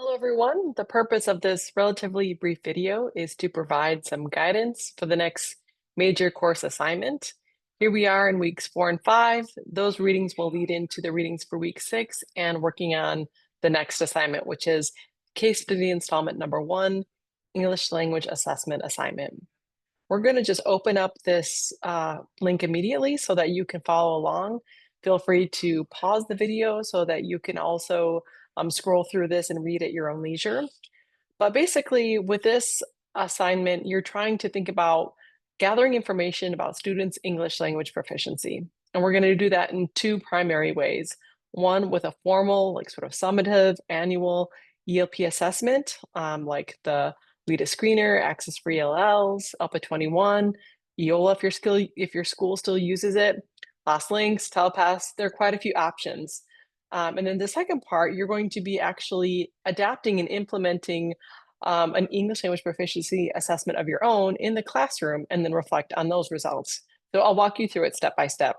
Hello, everyone. The purpose of this relatively brief video is to provide some guidance for the next major course assignment. Here we are in weeks 4 and 5. Those readings will lead into the readings for week 6 and working on the next assignment, which is case study installment number 1, English language assessment assignment. We're going to just open up this link immediately so that you can follow along. Feel free to pause the video so that you can also scroll through this and read at your own leisure. But basically, with this assignment, you're trying to think about gathering information about students' English language proficiency. And we're going to do that in two primary ways. One with a formal, like sort of summative annual ELP assessment, like the Lead a Screener, Access for ELLs, UPA 21, EOLA if your school still uses it, Last Links, Telepass. There are quite a few options. And then the second part, you're going to be actually adapting and implementing an English language proficiency assessment of your own in the classroom and then reflect on those results. So I'll walk you through it step by step.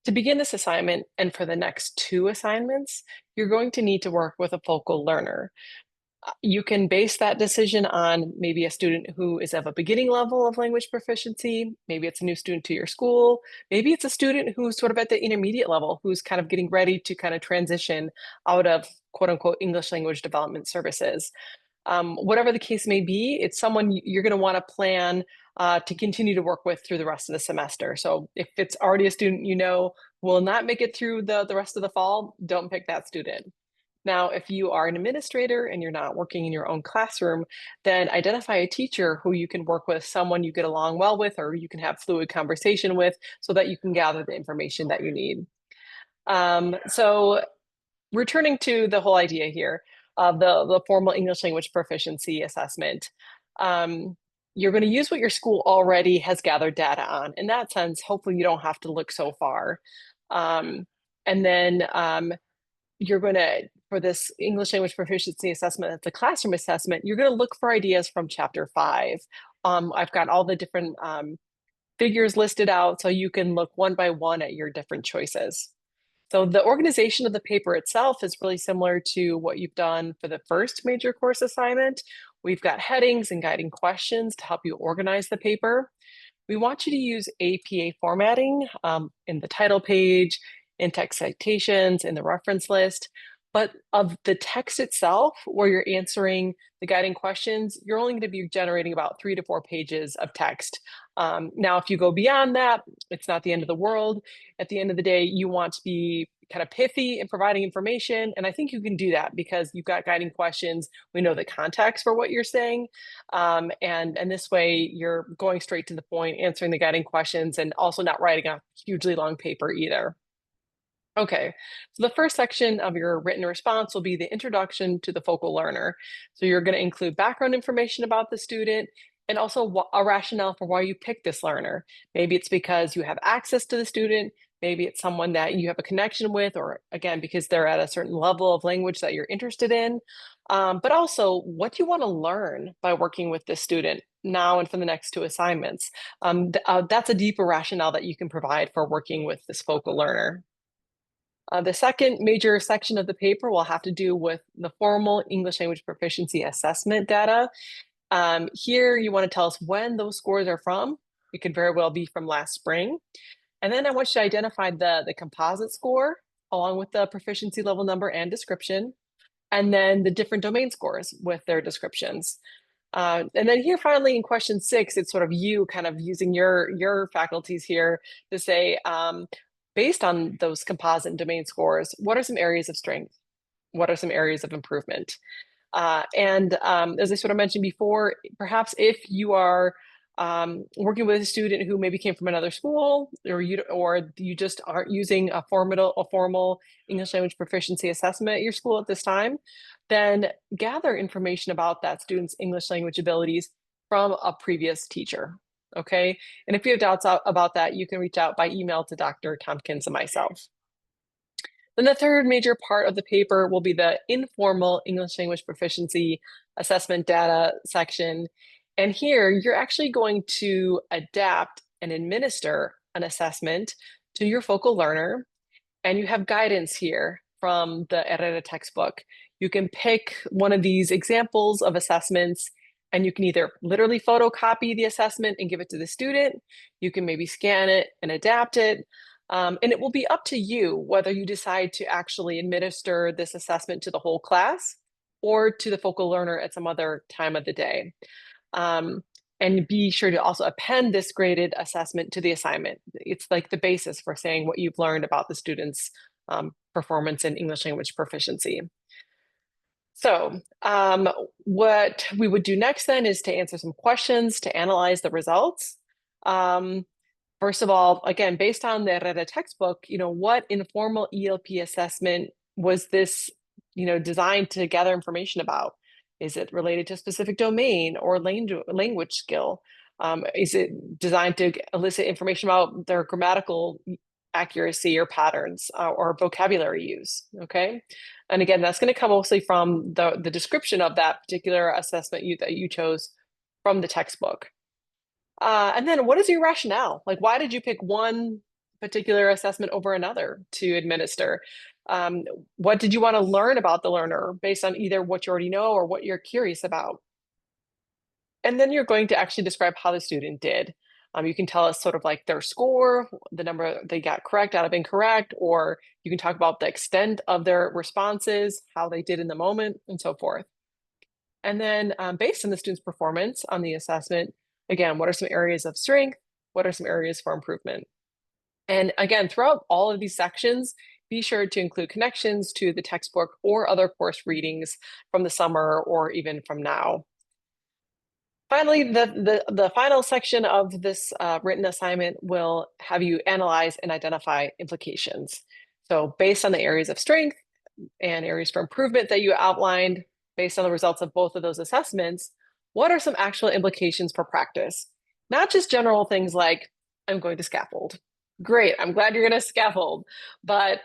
To begin this assignment and for the next 2 assignments, you're going to need to work with a focal learner. You can base that decision on maybe a student who is of a beginning level of language proficiency. Maybe it's a new student to your school. Maybe it's a student who's sort of at the intermediate level, who's kind of getting ready to kind of transition out of quote unquote English language development services. Whatever the case may be, it's someone you're going to want to plan to continue to work with through the rest of the semester. So if it's already a student you know will not make it through the rest of the fall, don't pick that student. Now, if you are an administrator and you're not working in your own classroom, then identify a teacher who you can work with, someone you get along well with, or you can have fluid conversation with so that you can gather the information that you need. So returning to the whole idea here of the formal English language proficiency assessment, you're going to use what your school already has gathered data on. In that sense, hopefully you don't have to look so far. And then you're going to, for this English language proficiency assessment, the classroom assessment, you're going to look for ideas from chapter 5. I've got all the different figures listed out so you can look one by one at your different choices. So the organization of the paper itself is really similar to what you've done for the first major course assignment. We've got headings and guiding questions to help you organize the paper. We want you to use APA formatting in the title page, in text citations, in the reference list. But of the text itself, where you're answering the guiding questions, you're only going to be generating about 3 to 4 pages of text. Now, if you go beyond that, it's not the end of the world. At the end of the day, you want to be kind of pithy in providing information. And I think you can do that because you've got guiding questions. We know the context for what you're saying. And this way, you're going straight to the point, answering the guiding questions, and also not writing a hugely long paper either. Okay, so the first section of your written response will be the introduction to the focal learner. So you're going to include background information about the student and also a rationale for why you picked this learner. Maybe it's because you have access to the student, maybe it's someone that you have a connection with, or again, because they're at a certain level of language that you're interested in. But also, what do you want to learn by working with this student now and for the next 2 assignments? That's a deeper rationale that you can provide for working with this focal learner. The second major section of the paper will have to do with the formal English language proficiency assessment data. Here, you want to tell us when those scores are from. It could very well be from last spring. And then I want you to identify the composite score along with the proficiency level number and description, and then the different domain scores with their descriptions. And then here, finally, in question 6, it's sort of you kind of using your faculties here to say, based on those composite and domain scores, what are some areas of strength? What are some areas of improvement? And as I sort of mentioned before, perhaps if you are working with a student who maybe came from another school, or you just aren't using a formal English language proficiency assessment at your school at this time, then gather information about that student's English language abilities from a previous teacher. Okay, and if you have doubts about that, you can reach out by email to Dr. Tompkins and myself. Then the third major part of the paper will be the informal English language proficiency assessment data section. And here, you're actually going to adapt and administer an assessment to your focal learner. And you have guidance here from the Herrera textbook. You can pick one of these examples of assessments, and you can either literally photocopy the assessment and give it to the student. You can maybe scan it and adapt it. And it will be up to you whether you decide to actually administer this assessment to the whole class or to the focal learner at some other time of the day. And be sure to also append this graded assessment to the assignment. It's like the basis for saying what you've learned about the student's performance in English language proficiency. So what we would do next then is to answer some questions to analyze the results. First of all, again, based on the Herrera textbook, what informal ELP assessment was this, designed to gather information about? Is it related to a specific domain or language skill? Is it designed to elicit information about their grammatical accuracy or patterns or vocabulary use? Okay. And again, that's going to come mostly from the description of that particular assessment that you chose from the textbook. And then what is your rationale? Like, why did you pick one particular assessment over another to administer? What did you want to learn about the learner based on either what you already know or what you're curious about? And then you're going to actually describe how the student did. You can tell us sort of like their score, the number they got correct out of incorrect, or you can talk about the extent of their responses, how they did in the moment, and so forth. And then based on the student's performance on the assessment, again, what are some areas of strength? What are some areas for improvement? And again, throughout all of these sections, be sure to include connections to the textbook or other course readings from the summer or even from now. Finally, the final section of this written assignment will have you analyze and identify implications. So based on the areas of strength and areas for improvement that you outlined, based on the results of both of those assessments, what are some actual implications for practice? Not just general things like, I'm going to scaffold. Great, I'm glad you're going to scaffold. But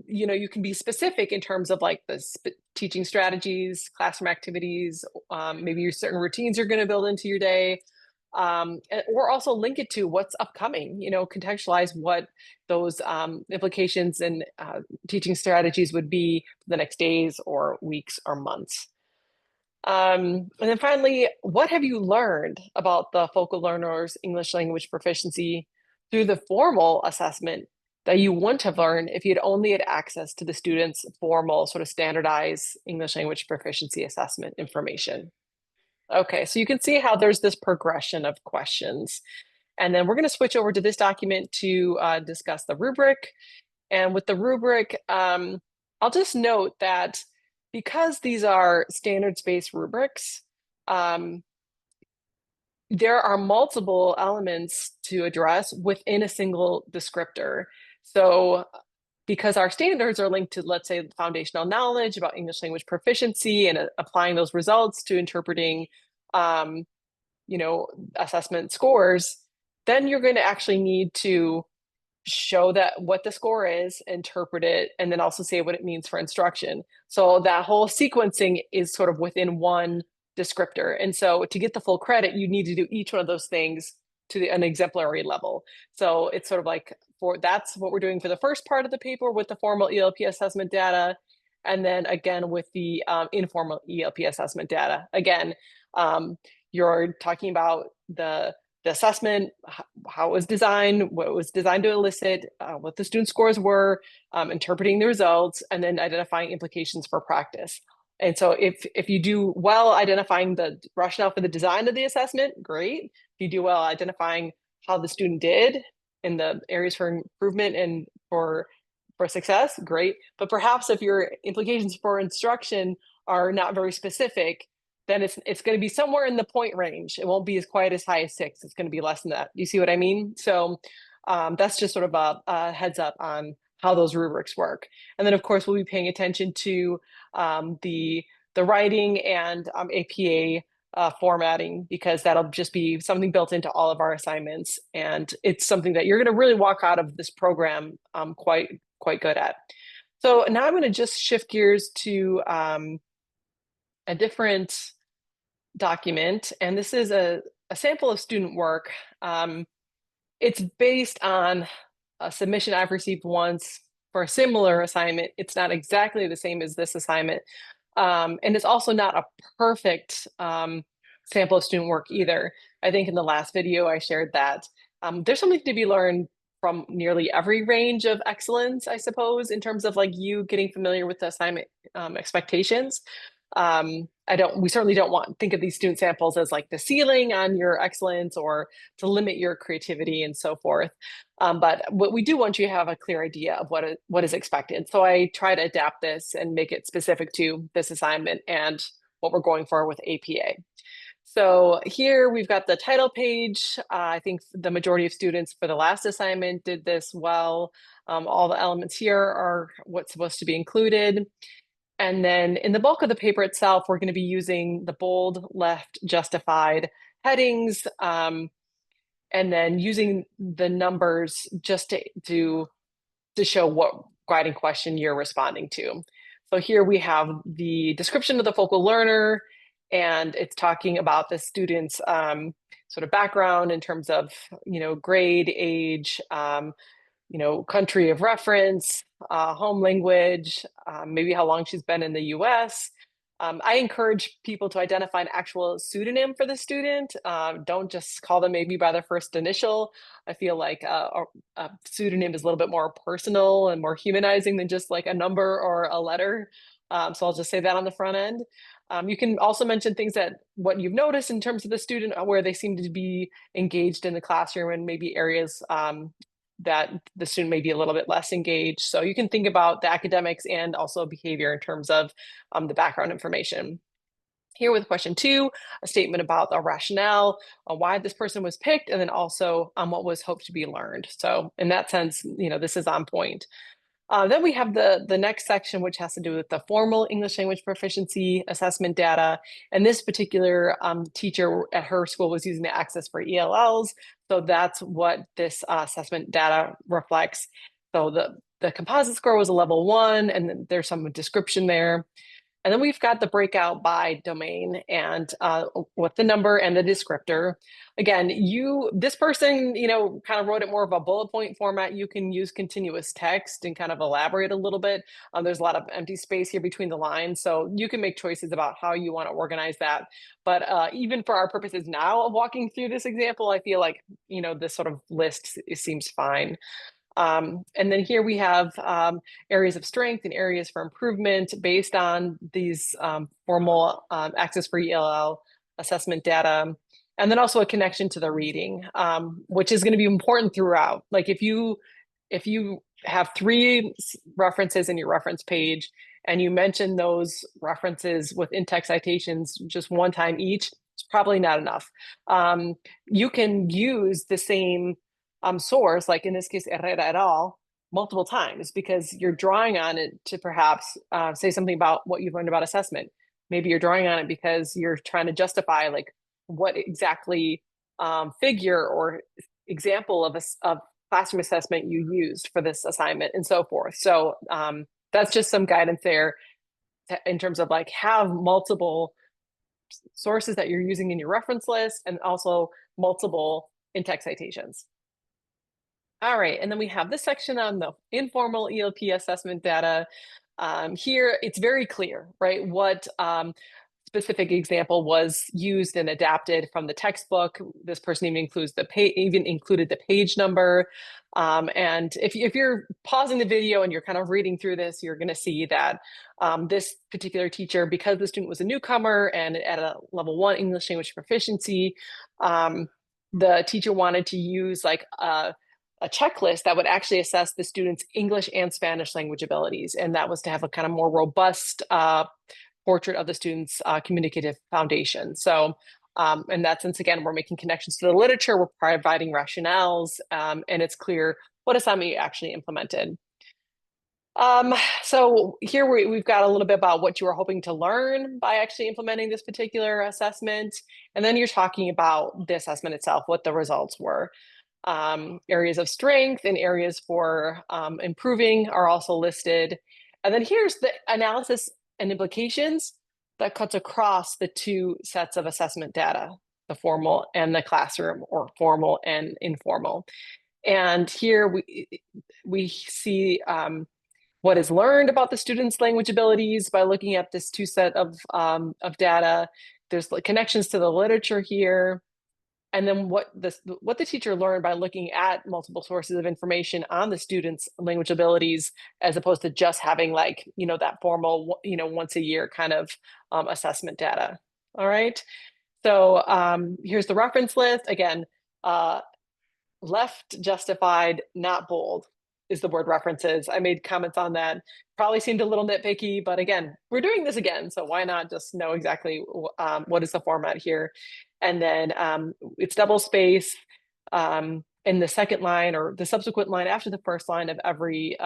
you can be specific in terms of like the teaching strategies, classroom activities, maybe certain routines you're going to build into your day, or also link it to what's upcoming, contextualize what those implications and teaching strategies would be for the next days or weeks or months. And then finally, what have you learned about the focal learner's English language proficiency through the formal assessment that you wouldn't have learned if you'd only had access to the student's formal sort of standardized English language proficiency assessment information? Okay, so you can see how there's this progression of questions. And then we're going to switch over to this document to discuss the rubric. And with the rubric, I'll just note that because these are standards-based rubrics, there are multiple elements to address within a single descriptor. So because our standards are linked to, let's say, foundational knowledge about English language proficiency and applying those results to interpreting, assessment scores, then you're going to actually need to show that what the score is, interpret it, and then also say what it means for instruction. So that whole sequencing is sort of within one descriptor. And so to get the full credit, you need to do each one of those things to an exemplary level. So it's sort of like that's what we're doing for the first part of the paper with the formal ELP assessment data. And then again, with the informal ELP assessment data. Again, you're talking about the assessment, how it was designed, what it was designed to elicit, what the student scores were, interpreting the results, and then identifying implications for practice. And so if you do well identifying the rationale for the design of the assessment, great. If you do well identifying how the student did in the areas for improvement and for success, great. But perhaps if your implications for instruction are not very specific, then it's going to be somewhere in the point range. It won't be quite as high as 6. It's going to be less than that. You see what I mean? So that's just sort of a heads up on how those rubrics work. And then, of course, we'll be paying attention to the writing and APA formatting, because that'll just be something built into all of our assignments. And it's something that you're going to really walk out of this program quite good at. So now I'm going to just shift gears to a different document, and this is a sample of student work. It's based on a submission I've received once for a similar assignment, it's not exactly the same as this assignment. And it's also not a perfect sample of student work either. I think in the last video I shared that there's something to be learned from nearly every range of excellence, I suppose, in terms of like you getting familiar with the assignment expectations. We certainly don't think of these student samples as like the ceiling on your excellence or to limit your creativity and so forth. But what we do want you to have a clear idea of what is expected. So I try to adapt this and make it specific to this assignment and what we're going for with APA. So here we've got the title page. I think the majority of students for the last assignment did this well. All the elements here are what's supposed to be included. And then in the bulk of the paper itself, we're going to be using the bold, left, justified headings, and then using the numbers just to show what guiding question you're responding to. So here we have the description of the focal learner, and it's talking about the student's sort of background in terms of, grade, age, country of reference, home language, maybe how long she's been in the US. I encourage people to identify an actual pseudonym for the student. Don't just call them maybe by their first initial. I feel like a pseudonym is a little bit more personal and more humanizing than just like a number or a letter. So I'll just say that on the front end. You can also mention things that what you've noticed in terms of the student, where they seem to be engaged in the classroom and maybe areas that the student may be a little bit less engaged. So you can think about the academics and also behavior in terms of the background information. Here with question 2, a statement about the rationale, why this person was picked, and then also what was hoped to be learned. So in that sense, this is on point. Then we have the next section, which has to do with the formal English language proficiency assessment data. And this particular teacher at her school was using the Access for ELLs. So that's what this assessment data reflects. So the composite score was a level 1, and then there's some description there. And then we've got the breakout by domain and with the number and the descriptor. Again, this person, kind of wrote it more of a bullet point format. You can use continuous text and kind of elaborate a little bit. There's a lot of empty space here between the lines. So you can make choices about how you want to organize that. But even for our purposes now of walking through this example, I feel like, this sort of list seems fine. And then here we have areas of strength and areas for improvement based on these formal Access for ELL assessment data. And then also a connection to the reading, which is going to be important throughout. Like if you have 3 references in your reference page and you mention those references with in-text citations just one time each, it's probably not enough. You can use the same source, like in this case, Herrera et al., multiple times because you're drawing on it to perhaps say something about what you've learned about assessment. Maybe you're drawing on it because you're trying to justify like what exactly figure or example of classroom assessment you used for this assignment and so forth. So that's just some guidance there in terms of like have multiple sources that you're using in your reference list and also multiple in-text citations. All right, and then we have this section on the informal ELP assessment data. Here, it's very clear, right, what specific example was used and adapted from the textbook. This person even included the page number. And if you're pausing the video and you're kind of reading through this, you're going to see that this particular teacher, because the student was a newcomer and at a level 1 English language proficiency, the teacher wanted to use like a checklist that would actually assess the student's English and Spanish language abilities. And that was to have a kind of more robust portrait of the student's communicative foundation. So in that sense, again, we're making connections to the literature, we're providing rationales, and it's clear what assignment you actually implemented. So here we've got a little bit about what you were hoping to learn by actually implementing this particular assessment. And then you're talking about the assessment itself, what the results were. Areas of strength and areas for improving are also listed. And then here's the analysis and implications that cuts across the 2 sets of assessment data, the formal and the classroom, or formal and informal. And here we see what is learned about the students' language abilities by looking at this two set of data. There's connections to the literature here. And then what the teacher learned by looking at multiple sources of information on the students' language abilities, as opposed to just having like, that formal, once a year kind of assessment data. All right. So here's the reference list. Again, left justified, not bold is the word references. I made comments on that. Probably seemed a little nitpicky, but again, we're doing this again, so why not just know exactly what is the format here? And then it's double space. And the second line or the subsequent line after the first line of every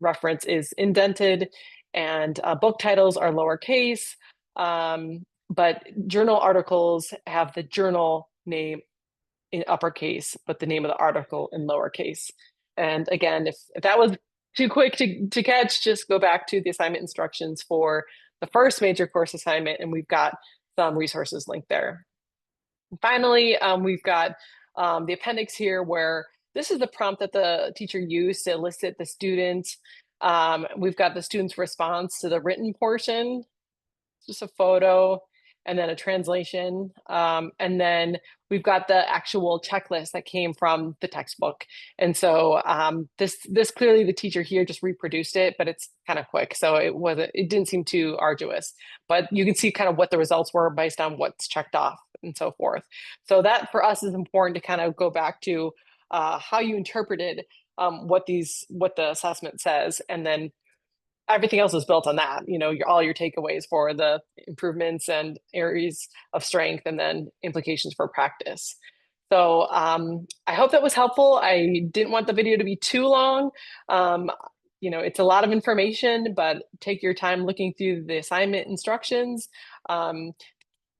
reference is indented, and book titles are lowercase. But journal articles have the journal name in uppercase, but the name of the article in lowercase. And again, if that was too quick to catch, just go back to the assignment instructions for the first major course assignment, and we've got some resources linked there. And finally, we've got the appendix here, where this is the prompt that the teacher used to elicit the students. We've got the student's response to the written portion, just a photo, and then a translation. And then we've got the actual checklist that came from the textbook. And so this clearly the teacher here just reproduced it, but it's kind of quick. So it didn't seem too arduous, but you can see kind of what the results were based on what's checked off and so forth. So that for us is important to kind of go back to how you interpreted what the assessment says, and then everything else is built on that, all your takeaways for the improvements and areas of strength, and then implications for practice. So I hope that was helpful. I didn't want the video to be too long. It's a lot of information, but take your time looking through the assignment instructions.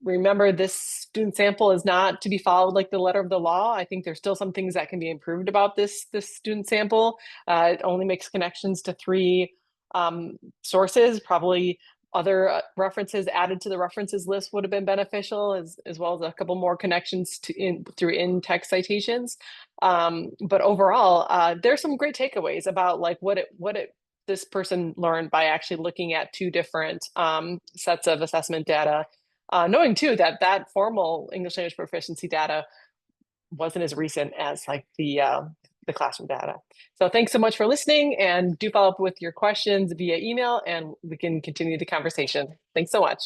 Remember, this student sample is not to be followed like the letter of the law. I think there's still some things that can be improved about this student sample. It only makes connections to 3 sources. Probably other references added to the references list would have been beneficial, as well as a couple more connections through in-text citations. But overall, there's some great takeaways about like what this person learned by actually looking at 2 different sets of assessment data. Knowing too that formal English language proficiency data wasn't as recent as like the classroom data. So thanks so much for listening, and do follow up with your questions via email, and we can continue the conversation. Thanks so much.